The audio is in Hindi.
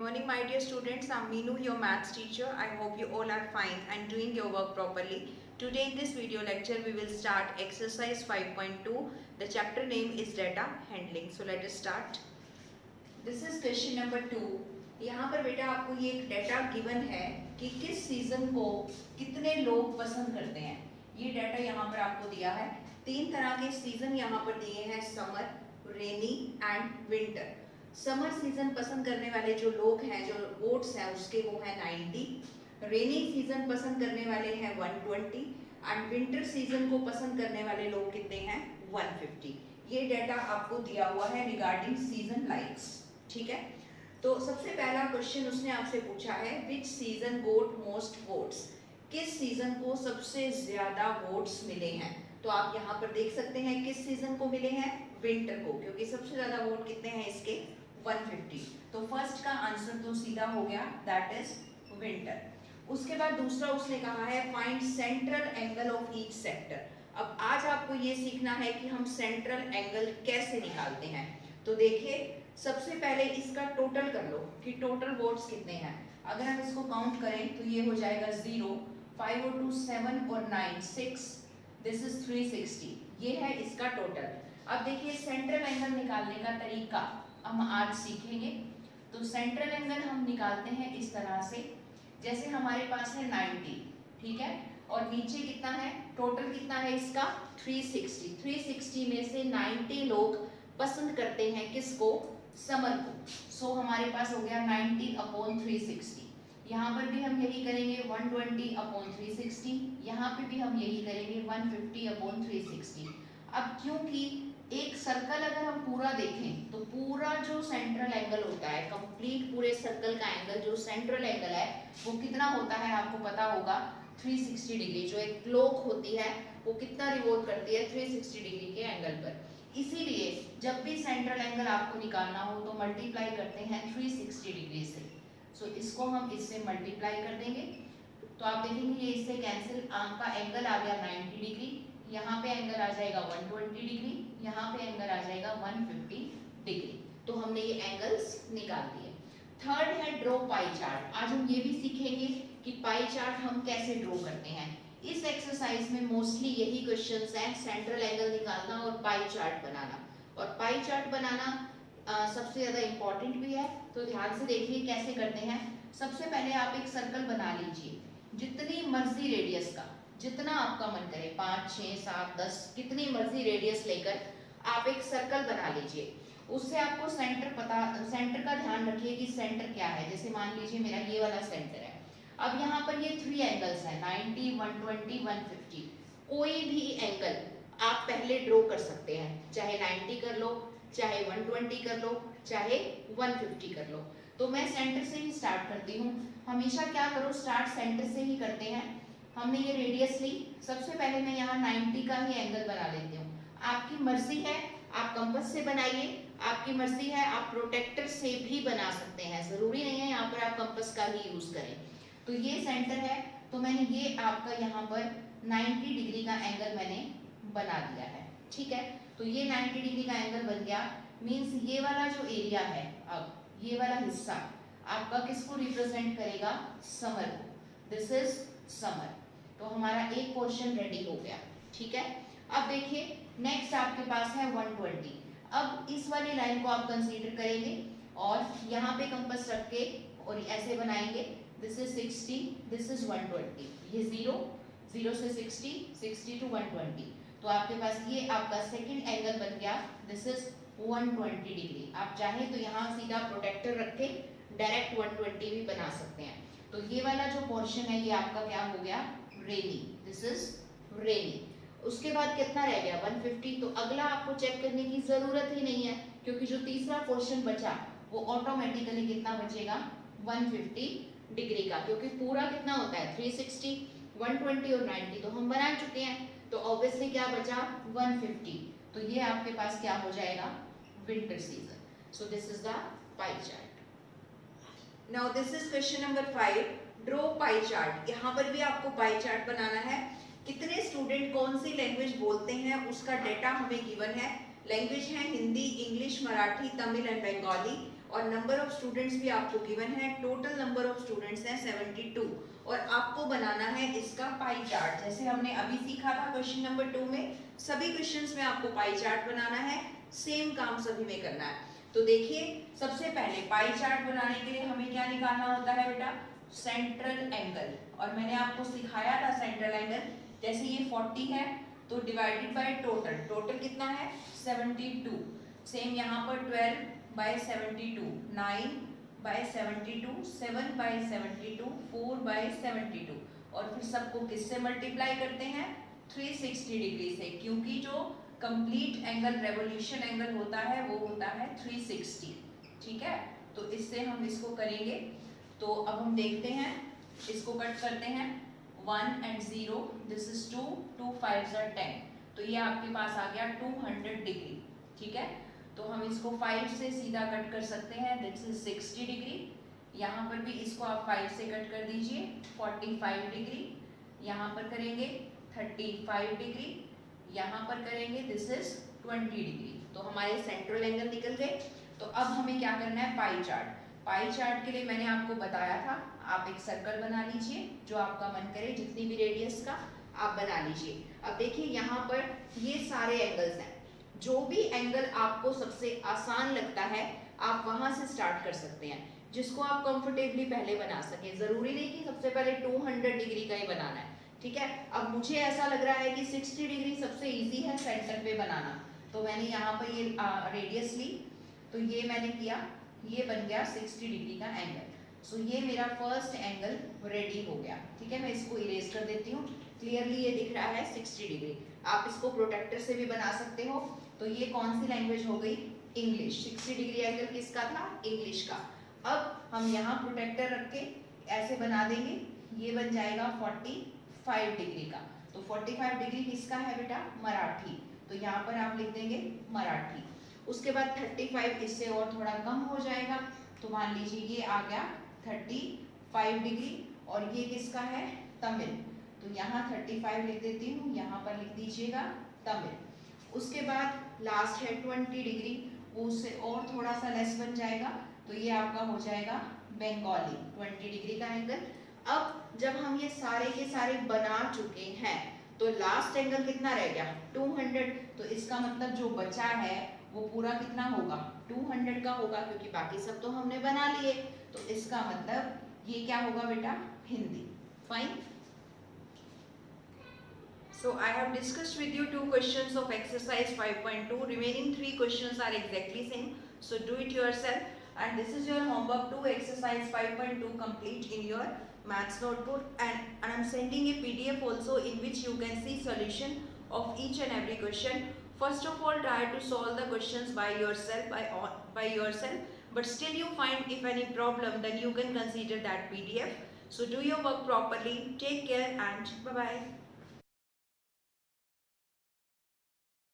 Morning, my dear students. I'm Meenu, your maths teacher. I hope you all are fine and doing your work properly. Today in this video lecture, we will start exercise 5.2. The chapter name is data handling. So let us start. This is question number 2. यहाँ पर बेटा आपको ये एक डेटा गिवन है कि किस सीजन को कितने लोग पसंद करते हैं. ये डेटा यहाँ पर आपको दिया है. 3 तरह के सीजन यहाँ पर दिए हैं, summer, rainy and winter. Summer season पसंद करने वाले जो लोग हैं, जो वोट्स हैं उसके वो हैं 90. रेनी सीजन पसंद करने वाले हैं 120 एंड विंटर सीजन को पसंद करने वाले लोग कितने हैं 150. ये डेटा आपको दिया हुआ है रिगार्डिंग सीजन लाइक्स. ठीक है, तो सबसे पहला क्वेश्चन उसने आपसे पूछा है which season got most votes. किस सीजन को सबसे ज्यादा वोट्स मिले हैं. तो आप यहाँ पर देख सकते हैं किस सीजन को मिले हैं, विंटर को, क्योंकि सबसे ज्यादा वोट कितने हैं इसके 150. तो फर्स्ट का आंसर तो सीधा हो गया, दैट इज विंटर. उसके बाद दूसरा उसने कहा है find central angle of each sector. अब आज आपको ये सीखना है कि हम सेंट्रल एंगल कैसे निकालते हैं. तो देखिए, सबसे पहले इसका टोटल कर लो कि टोटल वोट्स कितने हैं. अगर हम इसको काउंट करें तो ये हो जाएगा 0, 5 और 2 7 और 9 6, दिस इज 360. ये है इसका टोटल. अब देखिए सेंट्रल एंगल निकालने का तरीका हम आज सीखेंगे. तो सेंट्रल एंगल हम निकालते हैं इस तरह से, जैसे हमारे पास है 90, ठीक है, और नीचे कितना है, टोटल कितना है इसका 360. 360 में से 90 लोग पसंद करते हैं किसको, समर को. सो हमारे पास हो गया 90/360. यहाँ पर भी हम यही करेंगे 120/360. यहाँ पे भी हम यही करेंगे 150/360. अब क्योंकि एक सर्कल अगर हम पूरा देखें तो पूरा जो सेंट्रल एंगल होता है, कंप्लीट पूरे सर्कल का एंगल जो सेंट्रल एंगल है वो कितना होता है आपको पता होगा, 360 डिग्री. जो एक क्लॉक होती है वो कितना रिवॉल्व करती है 360 डिग्री के एंगल पर. इसीलिए जब भी सेंट्रल एंगल आपको निकालना हो तो मल्टीप्लाई करते हैं 360 डिग्री से. सो इसको हम इससे मल्टीप्लाई कर देंगे तो आप देखेंगे ये इससे कैंसिल, आपका एंगल आ गया 90 डिग्री, यहाँ पे एंगल आ जाएगा 120 डिग्री, यहाँ पे एंगल आ जाएगा 150 डिग्री. तो हमने ये एंगल्स निकाल दिए. थर्ड है ड्रॉ पाई चार्ट. आज हम ये भी सीखेंगे कि पाई चार्ट हम कैसे ड्रॉ करते हैं. इस एक्सरसाइज में मोस्टली यही क्वेश्चंस हैं, सेंट्रल एंगल निकालना और पाई चार्ट बनाना. और पाई चार्ट बनाना सबसे ज्यादा इंपॉर्टेंट भी है. तो ध्यान से देखिए कैसे करते हैं. सबसे पहले आप एक सर्कल बना लीजिए, जितनी मर्जी रेडियस का, जितना आपका मन करे, 5 6 7 10 कितनी मर्जी रेडियस लेकर आप एक सर्कल बना लीजिए. उससे आपको सेंटर पता, सेंटर का ध्यान रखिए कि सेंटर क्या है. जैसे मान लीजिए मेरा ये वाला सेंटर है. अब यहाँ पर ये 3 एंगल्स हैं, 90 120 150. कोई भी एंगल आप पहले ड्रॉ कर सकते हैं, चाहे 90 कर लो, चाहे 120 कर लो, चाहे 150 कर लो. तो मैं सेंटर से ही स्टार्ट करती हूँ. हमेशा क्या करो, स्टार्ट सेंटर से ही करते हैं. हमने ये रेडियस ली, सबसे पहले मैं यहाँ 90 का ही एंगल बना लेती हूँ. आपकी मर्जी है, आप कंपास से बनाइए, आपकी मर्जी है, आप प्रोटेक्टर से भी बना सकते हैं. जरूरी नहीं है यहाँ पर आप कंपास का ही यूज करें. तो ये सेंटर है, तो मैंने ये आपका यहाँ पर 90 डिग्री का एंगल मैंने बना दिया है. ठीक है, तो ये 90 डिग्री का एंगल बन गया. मीन्स ये वाला जो एरिया है, अब ये वाला हिस्सा आपका किसको रिप्रेजेंट करेगा, समर को. This is summer. तो हमारा एक पोर्शन रेडी हो गया. ठीक है, अब देखिए नेक्स्ट आपके पास है 120. अब इस वाली लाइन को आप कंसीडर करेंगे और यहाँ पे कंपास रख के और ऐसे बनाएंगे. This is 60, this is 120. ये 0 0 से 60, 60 to 120. तो आपके पास ये आपका सेकंड एंगल बन गया. This is 120 degree. आप चाहे तो यहाँ सीधा प्रोटेक्टर रख के डायरेक्ट 120 भी बना सकते हैं. तो ये वाला जो पोर्शन है ये आपका क्या हो गया, रेनी. This is rainy. उसके बाद कितना रह गया 150. तो अगला आपको चेक करने की जरूरत ही नहीं है, क्योंकि जो तीसरा पोर्शन बचा वो ऑटोमेटिकली कितना बचेगा 150 डिग्री का, क्योंकि पूरा कितना होता है 360, 120 और 90 तो हम बना चुके हैं. तो ऑब्वियसली क्या बचा 150. तो ये आपके पास क्या हो जाएगा, winter season. So this is the pie chart. Now this is question number 5, draw pie chart. यहाँ पर भी आपको पाई चार्ट बनाना है. कितने स्टूडेंट कौन सी लैंग्वेज बोलते हैं उसका डेटा हमें गिवन है. लैंग्वेज है हिंदी, इंग्लिश, मराठी, तमिल एंड बंगाली. और नंबर ऑफ स्टूडेंट्स भी आपको गिवन है। टोटल नंबर ऑफ स्टूडेंट्स हैं 72 और आपको बनाना है इसका पाई चार्ट। जैसे हमने अभी सीखा था क्वेश्चन नंबर 2 में, सभी क्वेश्चंस में आपको पाई चार्ट बनाना है, सेम काम सभी में करना है। तो देखिए सबसे पहले पाई चार्ट बनाने के लिए हमें क्या निकालना होता है बेटा, सेंट्रल एंगल। और मैंने आपको सिखाया था सेंट्रल एंगल, जैसे ये 40 है तो डिवाइडेड बाय टोटल, टोटल कितना है 72। सेम यहाँ पर 12 बाय 72, 9 बाय 72, 7 बाय 72, 4 बाय 72 और फिर सबको किससे मल्टीप्लाई करते हैं 360 डिग्री से, क्योंकि जो कंप्लीट एंगल रेवोल्यूशन एंगल होता है वो होता है 360। ठीक है, तो इससे हम इसको करेंगे। तो अब हम देखते हैं, इसको कट करते हैं 1 and 0, this is 2, 2 5s are 10, तो ये आपके पास आ गया 200 डिग्री। ठीक है, तो हम इसको 5 से सीधा कट कर सकते हैं, दिस इज 60 डिग्री। यहाँ पर भी इसको आप 5 से कट कर दीजिए 45 डिग्री, यहाँ पर करेंगे 35 डिग्री, यहाँ पर करेंगे दिस इज 20 डिग्री। तो हमारे सेंट्रल एंगल निकल गए। तो अब हमें क्या करना है, पाई चार्ट। पाई चार्ट के लिए मैंने आपको बताया था, आप एक सर्कल बना लीजिए जो आपका मन करे, जितनी भी रेडियस का आप बना लीजिए। अब देखिए यहाँ पर ये सारे एंगल्स हैं, जो भी एंगल आपको सबसे आसान लगता है आप वहां से स्टार्ट कर सकते हैं, जिसको आप कंफर्टेबली पहले बना सके। जरूरी नहीं कि सबसे पहले 200 डिग्री का ही बनाना है। ठीक है, अब मुझे ऐसा लग रहा है कि 60 डिग्री सबसे इजी है सेंटर पे बनाना, तो मैंने यहाँ पर ये रेडियस ली, तो ये मैंने किया, ये बन गया 60 डिग्री का एंगल। सो ये मेरा फर्स्ट एंगल रेडी हो गया। ठीक है, मैं इसको इरेज कर देती हूँ, क्लियरली ये दिख रहा है 60 डिग्री। आप इसको प्रोटेक्टर से भी बना सकते हो। तो ये कौन सी लैंग्वेज हो गई, इंग्लिश। 60 डिग्री एंगल किसका था, इंग्लिश का। अब हम यहाँ प्रोटेक्टर रख के ऐसे बना देंगे, ये बन जाएगा 45 डिग्री का। तो 45 डिग्री किसका है बेटा, मराठी, तो यहाँ पर आप लिख देंगे मराठी। उसके बाद 35 इससे और थोड़ा कम हो जाएगा, तो मान लीजिए ये आ गया 35 डिग्री, और ये किसका है, तमिल, तो यहाँ 35 लिख देती हूँ, यहाँ पर लिख दीजिएगा तमिल। उसके बाद लास्ट है 20 डिग्री, वो उससे और थोड़ा सा लेस बन जाएगा, तो ये आपका हो जाएगा बंगाली, 20 डिग्री का एंगल। अब जब हम ये सारे के सारे बना चुके हैं तो लास्ट एंगल कितना रह गया, 200। तो इसका मतलब जो बचा है वो पूरा कितना होगा, 200 का होगा, क्योंकि बाकी सब तो हमने बना लिए। तो इसका मतलब ये क्या होगा बेटा, Hindi. Fine. So I have discussed with you 2 questions of exercise 5.2. Remaining 3 questions are exactly same. So do it yourself. And this is your homework 2 exercise 5.2 complete in your maths notebook. And I'm sending a PDF also in which you can see solution of each and every question. First of all, try to solve the questions by yourself. But still you find if any problem, then you can consider that PDF. So do your work properly. Take care and bye-bye.